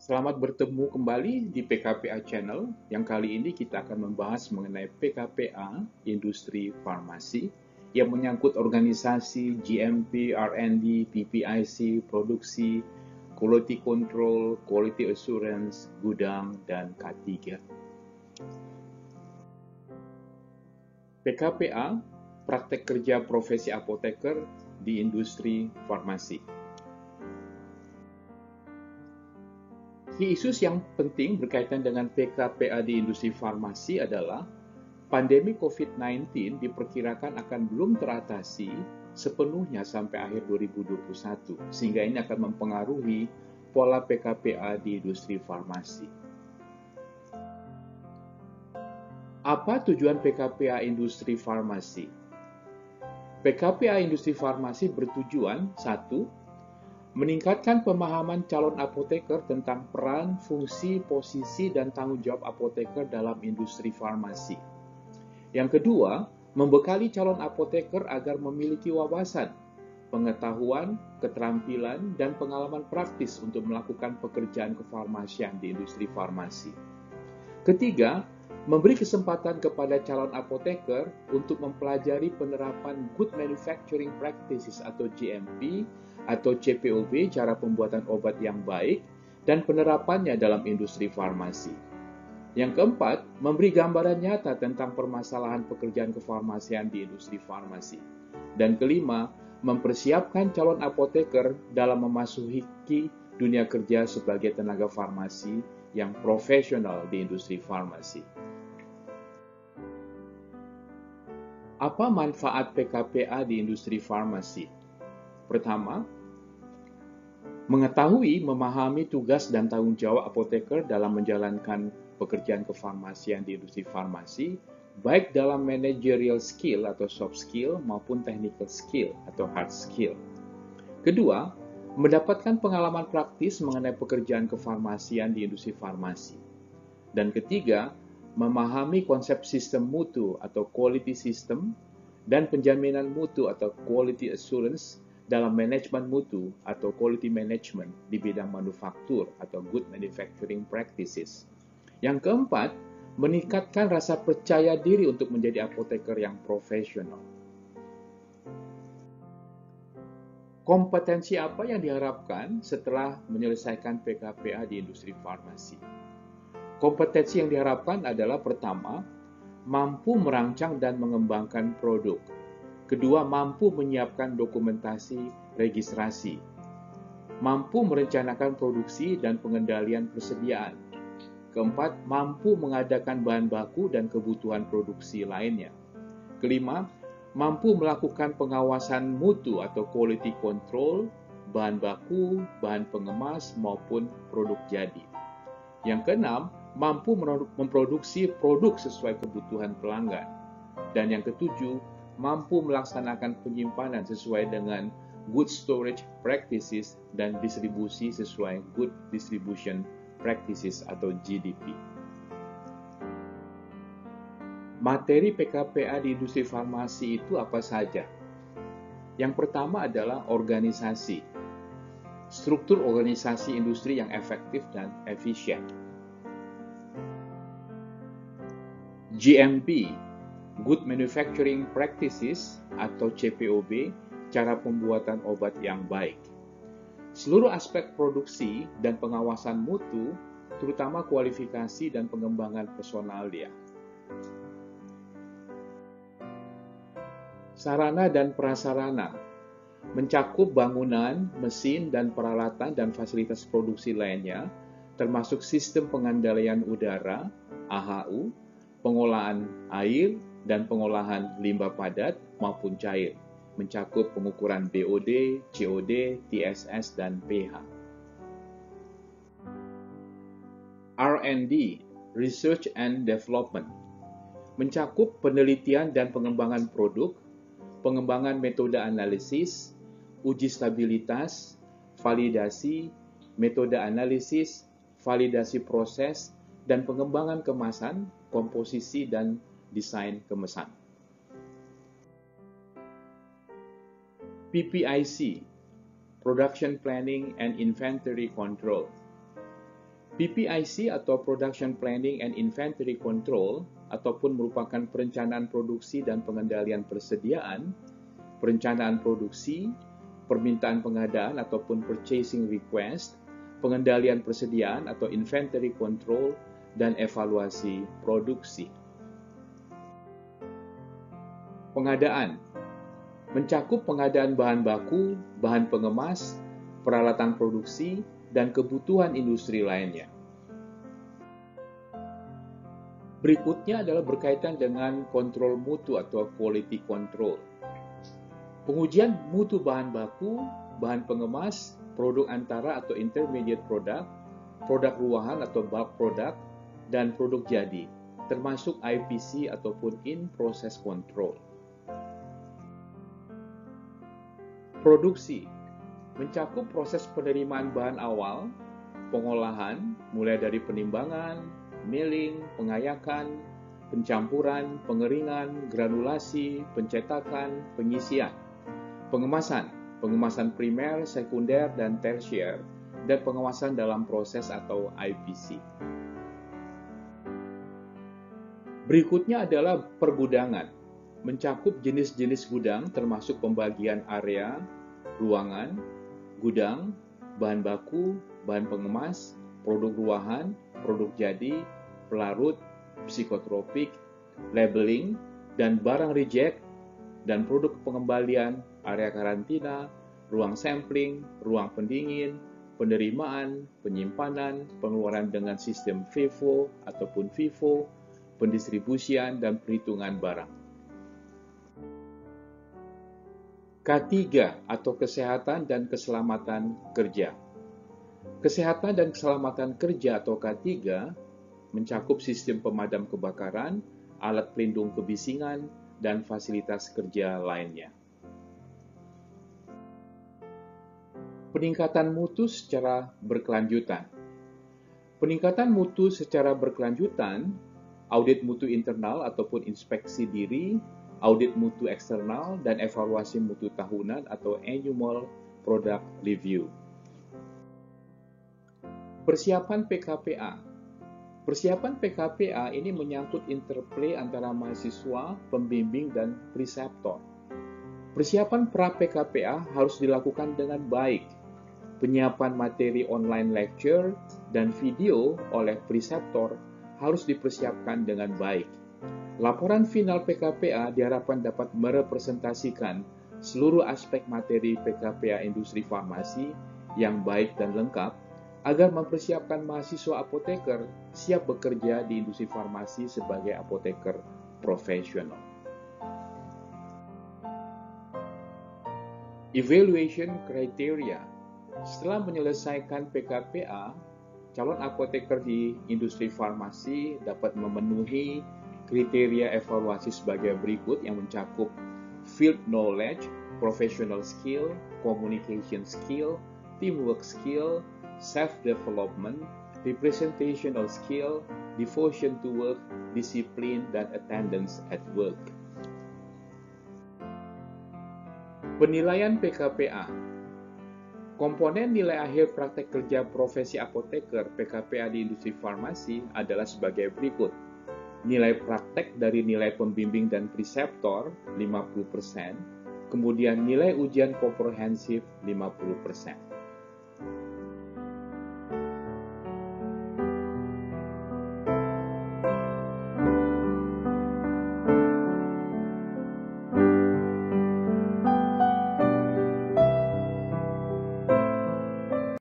Selamat bertemu kembali di PKPA Channel. Yang kali ini kita akan membahas mengenai PKPA, industri farmasi, yang menyangkut organisasi, GMP, R&D, PPIC, produksi, quality control, quality assurance, gudang, dan K3. PKPA, praktek kerja profesi apoteker di industri farmasi. Isu yang penting berkaitan dengan PKPA di industri farmasi adalah pandemi COVID-19 diperkirakan akan belum teratasi sepenuhnya sampai akhir 2021, sehingga ini akan mempengaruhi pola PKPA di industri farmasi. Apa tujuan PKPA industri farmasi? PKPA industri farmasi bertujuan, 1. Meningkatkan pemahaman calon apoteker tentang peran, fungsi, posisi, dan tanggung jawab apoteker dalam industri farmasi. Yang kedua, membekali calon apoteker agar memiliki wawasan, pengetahuan, keterampilan, dan pengalaman praktis untuk melakukan pekerjaan kefarmasian di industri farmasi. Ketiga, memberi kesempatan kepada calon apoteker untuk mempelajari penerapan Good Manufacturing Practices atau GMP atau CPOB, cara pembuatan obat yang baik, dan penerapannya dalam industri farmasi. Yang keempat, memberi gambaran nyata tentang permasalahan pekerjaan kefarmasian di industri farmasi. Dan kelima, mempersiapkan calon apoteker dalam memasuki dunia kerja sebagai tenaga farmasi yang profesional di industri farmasi. Apa manfaat PKPA di industri farmasi? Pertama, mengetahui, memahami tugas dan tanggung jawab apoteker dalam menjalankan pekerjaan kefarmasian di industri farmasi, baik dalam managerial skill atau soft skill maupun technical skill atau hard skill. Kedua, mendapatkan pengalaman praktis mengenai pekerjaan kefarmasian di industri farmasi. Dan ketiga, memahami konsep sistem mutu atau quality system dan penjaminan mutu atau quality assurance dalam manajemen mutu atau quality management di bidang manufaktur atau good manufacturing practices. Yang keempat, meningkatkan rasa percaya diri untuk menjadi apoteker yang profesional. Kompetensi apa yang diharapkan setelah menyelesaikan PKPA di industri farmasi? Kompetensi yang diharapkan adalah pertama, mampu merancang dan mengembangkan produk. Kedua, mampu menyiapkan dokumentasi registrasi. Mampu merencanakan produksi dan pengendalian persediaan. Keempat, mampu mengadakan bahan baku dan kebutuhan produksi lainnya. Kelima, mampu melakukan pengawasan mutu atau quality control, bahan baku, bahan pengemas, maupun produk jadi. Yang keenam, mampu memproduksi produk sesuai kebutuhan pelanggan. Dan yang ketujuh, mampu melaksanakan penyimpanan sesuai dengan good storage practices dan distribusi sesuai good distribution practices atau GDP. Materi PKPA di industri farmasi itu apa saja? Yang pertama adalah organisasi. Struktur organisasi industri yang efektif dan efisien. GMP, Good Manufacturing Practices atau CPOB, cara pembuatan obat yang baik. Seluruh aspek produksi dan pengawasan mutu, terutama kualifikasi dan pengembangan personalia. Sarana dan prasarana, mencakup bangunan, mesin, dan peralatan dan fasilitas produksi lainnya, termasuk sistem pengendalian udara, AHU, pengolahan air, dan pengolahan limbah padat maupun cair, mencakup pengukuran BOD, COD, TSS, dan pH. R&D, Research and Development, mencakup penelitian dan pengembangan produk, pengembangan metode analisis, uji stabilitas, validasi, metode analisis, validasi proses, dan pengembangan kemasan, komposisi, dan desain kemasan. PPIC, Production Planning and Inventory Control, PPIC atau Production Planning and Inventory Control ataupun merupakan perencanaan produksi dan pengendalian persediaan, perencanaan produksi, permintaan pengadaan ataupun purchasing request, pengendalian persediaan atau inventory control, dan evaluasi produksi. Pengadaan mencakup pengadaan bahan baku, bahan pengemas, peralatan produksi, dan kebutuhan industri lainnya. Berikutnya adalah berkaitan dengan kontrol mutu atau quality control. Pengujian mutu bahan baku, bahan pengemas, produk antara atau intermediate product, produk ruahan atau bulk product, dan produk jadi, termasuk IPC ataupun in-process control. Produksi mencakup proses penerimaan bahan awal, pengolahan, mulai dari penimbangan, milling, pengayakan, pencampuran, pengeringan, granulasi, pencetakan, pengisian, pengemasan primer, sekunder, dan tersier, dan pengawasan dalam proses atau IPC. Berikutnya adalah pergudangan, mencakup jenis-jenis gudang termasuk pembagian area, ruangan, gudang, bahan baku, bahan pengemas, produk ruahan, produk jadi, pelarut, psikotropik, labeling, dan barang reject, dan produk pengembalian, area karantina, ruang sampling, ruang pendingin, penerimaan, penyimpanan, pengeluaran dengan sistem FIFO ataupun FIFO, pendistribusian, dan perhitungan barang. K3 atau Kesehatan dan Keselamatan Kerja. Kesehatan dan Keselamatan Kerja atau K3 mencakup sistem pemadam kebakaran, alat pelindung kebisingan, dan fasilitas kerja lainnya. Peningkatan mutu secara berkelanjutan. Peningkatan mutu secara berkelanjutan, audit mutu internal ataupun inspeksi diri, audit mutu eksternal, dan evaluasi mutu tahunan atau annual product review. Persiapan PKPA. Persiapan PKPA ini menyangkut interplay antara mahasiswa, pembimbing, dan preseptor. Persiapan pra-PKPA harus dilakukan dengan baik. Penyiapan materi online lecture dan video oleh preseptor harus dipersiapkan dengan baik. Laporan final PKPA diharapkan dapat merepresentasikan seluruh aspek materi PKPA industri farmasi yang baik dan lengkap agar mempersiapkan mahasiswa apoteker siap bekerja di industri farmasi sebagai apoteker profesional. Evaluation criteria. Setelah menyelesaikan PKPA, calon apoteker di industri farmasi dapat memenuhi kriteria evaluasi sebagai berikut yang mencakup field knowledge, professional skill, communication skill, teamwork skill, self-development, representational skill, devotion to work, disiplin, dan attendance at work. Penilaian PKPA. Komponen nilai akhir praktek kerja profesi apoteker PKPA di industri farmasi adalah sebagai berikut. Nilai praktek dari nilai pembimbing dan preseptor 50%, kemudian nilai ujian komprehensif 50%.